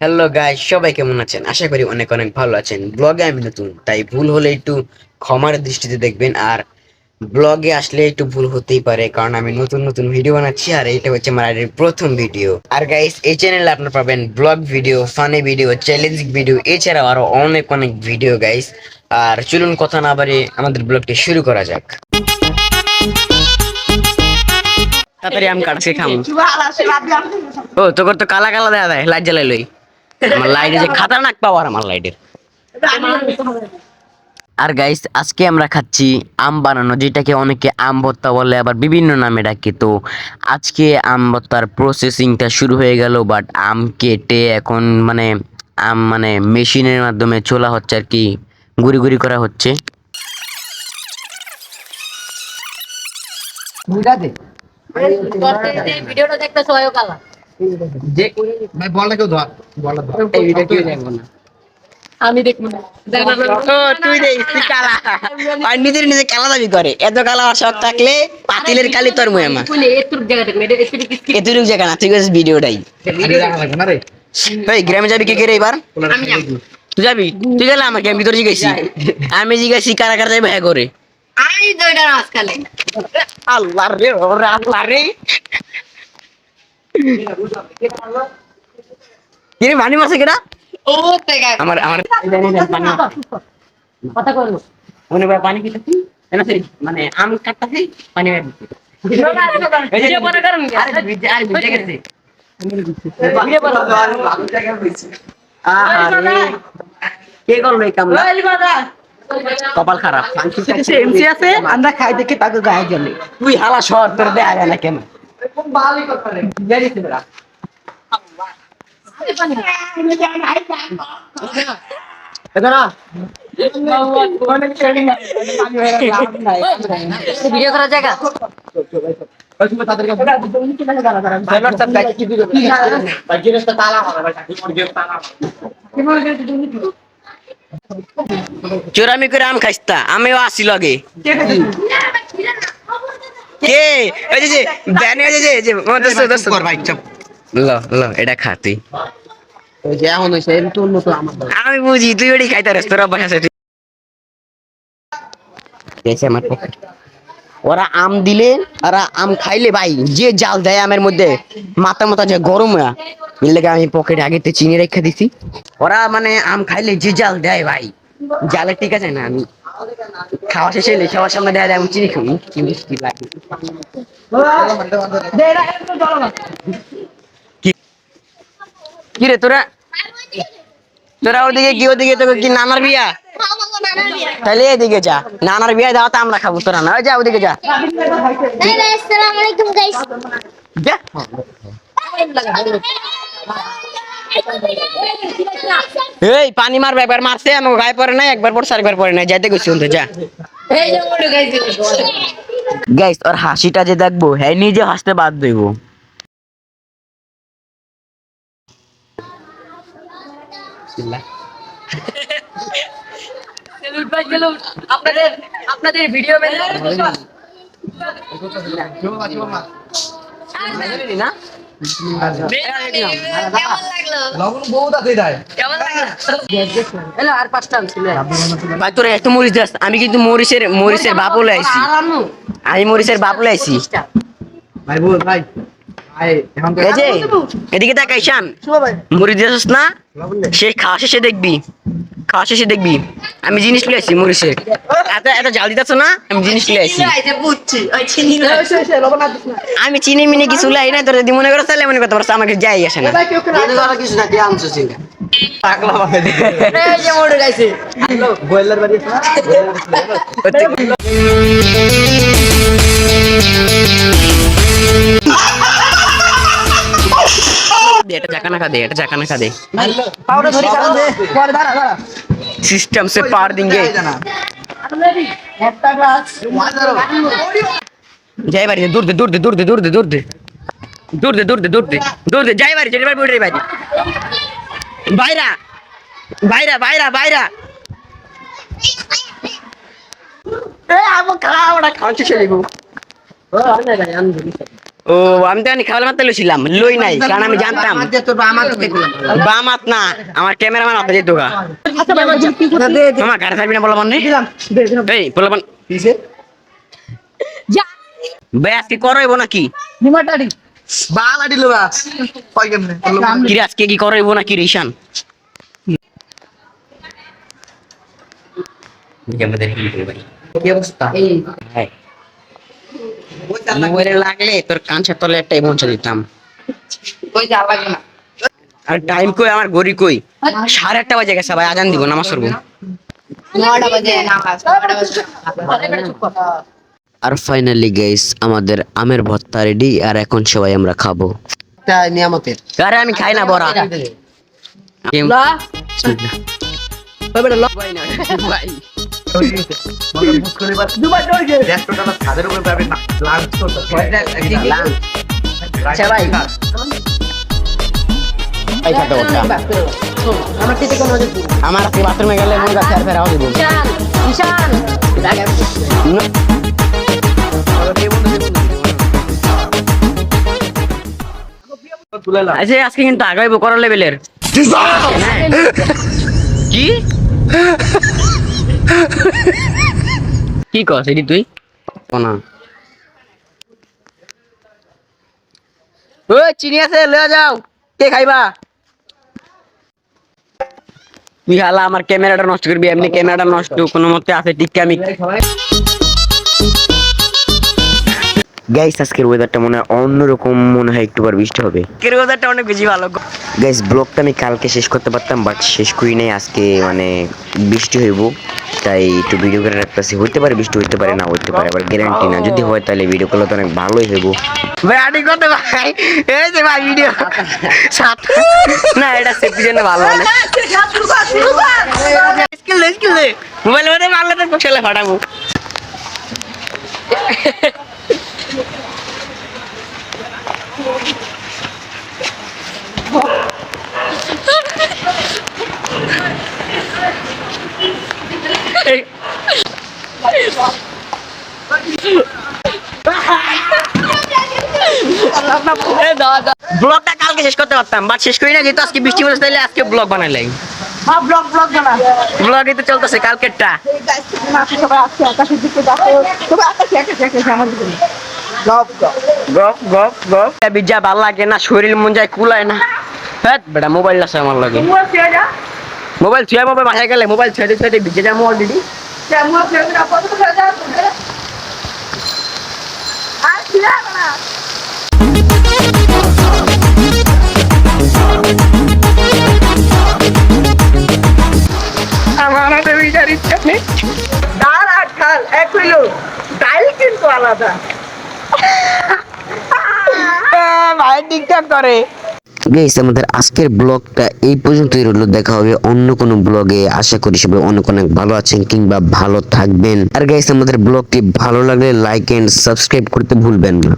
Hello guys, সবাই কেমন আছেন? আশা করি অনেক অনেক ভালো আছেন। ব্লগে আমি নতুন, তাই ভুল হলে একটু ক্ষমার দৃষ্টিতে দেখবেন। আর ব্লগে আসলে একটু ভুল হতেই পারে, কারণ আমি নতুন নতুন ভিডিও বানাচ্ছি আর এটা হচ্ছে আমার আইডির প্রথম ভিডিও। আর গাইস, এই চ্যানেলে আপনারা পাবেন blog video, funny video, challenging video, এছাড়াও আরো অনেক অনেক ভিডিও গাইস। আর চলুন কথা না বাড়িয়ে আমাদের ব্লগটি শুরু করা যাক। তাড়াতাড়ি আম কাটছে খাম। ও তোর তো কালা কালা দেয়া দেয়, লাইট জ্বালাই লই। আমার লাইটে যে খাতারনাক পাওয়ার আমার লাইটের। আর গাইস, আজকে আমরা খাচ্ছি আম বানানো, যেটাকে অনেকে আম ভর্তা বলে, আবার বিভিন্ন নামে ডাকে। তো আজকে আম ভর্তার প্রসেসিংটা শুরু হয়ে গেল, বাট আম কেটে এখন আম মেশিনের মাধ্যমে ছোলা হচ্ছে আর কি, গুঁড়ি গুঁড়ি করা হচ্ছে। ভিডিওটা দেখতে সবাই কালা যে ভাই বলটা কেউ ধর, বলটা ধর। এই ভিডিও কেউ দেখবো না। আমি দেখবো না। ও তুই দেখছিস কালা, আর নিজের নিজে কালা দাবি করে। এত কালা হওয়ার শখ থাকলে পাতিলের কালি তোর মুয়ে মা। কোনে এতুর জায়গা দেখবে এটা এতুর এতুরুক জায়গা না, তুই কইছিস ভিডিওটাই। আরে রাখা লাগবে না রে। এই গ্রামে যাবি কে কে রে এবার? আমি যাব। তুই যাবি? তুই গেলে আমাকে আমি ভিতরে জিজ্ঞাসি। আমি জিজ্ঞাসি কারা কারা যাবে হ্যাঁ করে। আমি তো এটা আজকালে আল্লাহ রে, ওরে আল্লাহ রে। কি রে মানি মারছে কেডা? ও তেগা আমার আমার পানি কথা কইলো মনে ভাই পানি খেতেছি না সেই আম কাটতাছি পানি বের দিছি। ভিডিও বড় করুন আরে ভিজে গেছে। ভিডিও বড় ভালো জায়গা হইছে। আরে কে করলো এই কামটা? কপাল খারাপ। সে এমসি আছে, আমরা খাই দেখে তাকে গায়ে গেলে। তুই হালা শহর তোর দেখা যায় না কেন? খুব ভালোই কথা রে। জানি তোরা। এদারা অনেক ট্রেনিং আছে, পানি হয়ে গেল লাভ নাই। ভিডিও করার জায়গা ওই তুমি তাদেরকে তুমি কি লাগে দাঁড়া দাঁড়া সাইবার সব ব্যাক কি দিবে ভাই জিনিসটা তালা হবে ভাই কি করে তালা হবে কি বলে তুমি চোরামি করে আম খাইস্তা, আমিও আসি লগে। কে খাইছে কে ওই যে ব্যানে যে দোস্ত কর ভাই চুপ ল ল এটা খা তুই। ওই যে এখন হইছে এর তো উন্নত আমার আমি বুঝি তুই ওটি খাইতে রেস, তোর অভ্যাস আছে। দেখছে আমার পকেট, ওরা আম দিলে, ওরা আম খাইলে ভাই যে জাল দেয় আমের মধ্যে, মাথা মাথা যে গরম হয় এর লেগে আমি পকেটে আগেতে চিনি রেখে দিছি। ওরা আম খাইলে যে জাল দেয় ভাই, জালে ঠিক আছে না। আমি খাওয়া শেষে এলে সবার সামনে দেয় আমি চিনি খাই, কি মিষ্টি লাগে। কি রে তোরা তোরা ওদিকে কি, ওদিকে তোকে কি নানার বিয়া? তাহলে এদিকে যা, নানার বিয়া দাও, আমরা খাবো, তোরা না যা ওদিকে যা। Hey guys, assalamualaikum guys. যা। এই পানি মারবে, একবার মারছে আমাকে গায়ে পড়ে নাই, একবার পড়ছে একবার পড়ে নাই, যাইতে গেছি তো যা। এই যে মোড় গাইছে গাইস, ওর হাসিটা যে দেখবো, হ্যাঁ নিজে হাসতে বাদ দেব। সেলুট ভাই সেলুট আপনাদের আপনাদের ভিডিও বানানোর না কেমন লাগলো লবণ বহুত আছে তাই কেমন লাগলো এলো আর পাঁচটা ছিল ভাই তোরা এত মরিচ দাস, আমি কিন্তু মরিচের বাপ বলে আইছি। আমি মরিচের বাপ বলে আইছি। ভাই বল ভাই ভাই এখন এই যে এদিকে তাকাই শান, মরিচ দিছিস না? সে খাওয়া শেষে দেখবি, খাওয়া শেষে দেখবি আমি জিনিস লিয়ে আইছি মরিচের। এত এত জাল দিতেছ না, আমি জিনিস লিয়ে আইছি। বুঝছি ওই চিনি লবণ আর দিস না আমি চিনি মিনি কিছু লাই না, তোর যদি মনে করো তাহলে মনে করতে পারছ, আমাকে যাই আসে না। ভাই কেউ কেন কিছু না দিয়ে আনছো চিন্তা পাগলা বাবা দে এই যে মোড় গাইছে হ্যালো বয়লার বাড়ি আছে না এটা চাকানা খা দে, এটা চাকানা খা দে। পাউডার ধরি কারণ দে পরে দাঁড়া দাঁড়া सिस्टम से पार देंगे। একটা গ্লাস जय बारी दूर दे दूर दे दूर दे दूर दे दूर दे दूर दे दूर दे दूर दे दूर दे जय बारी बोल रही भाई बायरा बायरा बायरा बायरा ए अब खड़ा बड़ा खांची चली गो ও না ভাই আমি ও আমি তো এখানে খাবার মারতে লইছিলাম লই নাই কারণ আমি জানতাম বাম হাত না আমার ক্যামেরাম্যান হাতে যেত গা তোমার গাড়ি থাকবি না বলা মানে এই বলা মানে ভাই আজকে করাইবো নাকি বালা দিল না কই কেমনে কি রে, আজকে কি করাইবো নাকি রিশান কি অবস্থা মোবাইলে লাগলে তোর কাঁচের তলে একটা পৌঁছে দিতাম আর টাইম কই আমার ঘড়ি কই 1:30 বাজে গেছে ভাই আজান দিব নামাজ পড়বো আর ফাইনালি গাইস আমাদের আমের ভর্তা রেডি আর এখন সবাই আমরা খাবো এটা নিয়ামতের আরে আমি খাই না বড়া আচ্ছা ভাই আমার আজকে বাথরুমে গেলে মন কাছে আর ফেরাও দিব আচ্ছা আজকে কিন্তু আগাইবো করার লেভেলের কি কি কস এটি তুই না ওই চিনি আছে লয়ে যাও কে খাইবা তুই হালা আমার ক্যামেরাটা নষ্ট করবি এমনি ক্যামেরাটা নষ্ট কোনো মতে আছে ঠিক আমি গাইস আজকের ওয়েদারটা মনে হয় অন্যরকম মনে হয় একটুবার বৃষ্টি হবে আজকের ওয়েদারটা অনেক বেশি ভালো গাইস ব্লগটা আমি কালকে শেষ করতে পারতাম বাট শেষ করি নাই আজকে মানে বৃষ্টি হইব তাই একটু ভিডিও করে রাখতেছি হইতে পারে বৃষ্টি হইতে পারে না হইতে পারে আবার গ্যারান্টি না যদি হয় তাহলে ভিডিও করলে তো অনেক ভালোই হইব ভাই আটি করতে ভাই এই যে ভাই ভিডিও না এটা সেফটির জন্য ভালো না স্কিল দে মোবাইল মধ্যে মারলে তো ছেলে ফাটাবো ব্লগটা কালকে শেষ করতে পারতাম বাট শেষ করি না যেহেতু আজকে বৃষ্টি হচ্ছে তাইলে আজকে ব্লগ বানাইলাই ব্লগই তো চলতেছে কালকেরটা গপ গপ গপ বিজা ভাল লাগে না শরীর মন যায় কুলায় না হ্যাঁ বেটা মোবাইল আছে আমার লাগে মোবাইল ছুঁয়ে মোবাইল বাসায় গেলে মোবাইল ছুঁয়ে ছুঁয়ে ভিজে যাবো অলরেডি আমার হাতে বিচার ইচ্ছা নেই ডাল আর খাল এক হইল ডাল কিন্তু আলাদা ভাই টিকটক করে গাইস আমাদের আজকের ব্লগটা এই পর্যন্তই রইল দেখা হবে অন্য কোনো ব্লগে আশা করি সবাই অনেক অনেক ভালো আছেন কিংবা ভালো থাকবেন আর গাইস আমাদের ব্লগটি ভালো লাগলে লাইক এন্ড সাবস্ক্রাইব করতে ভুলবেন না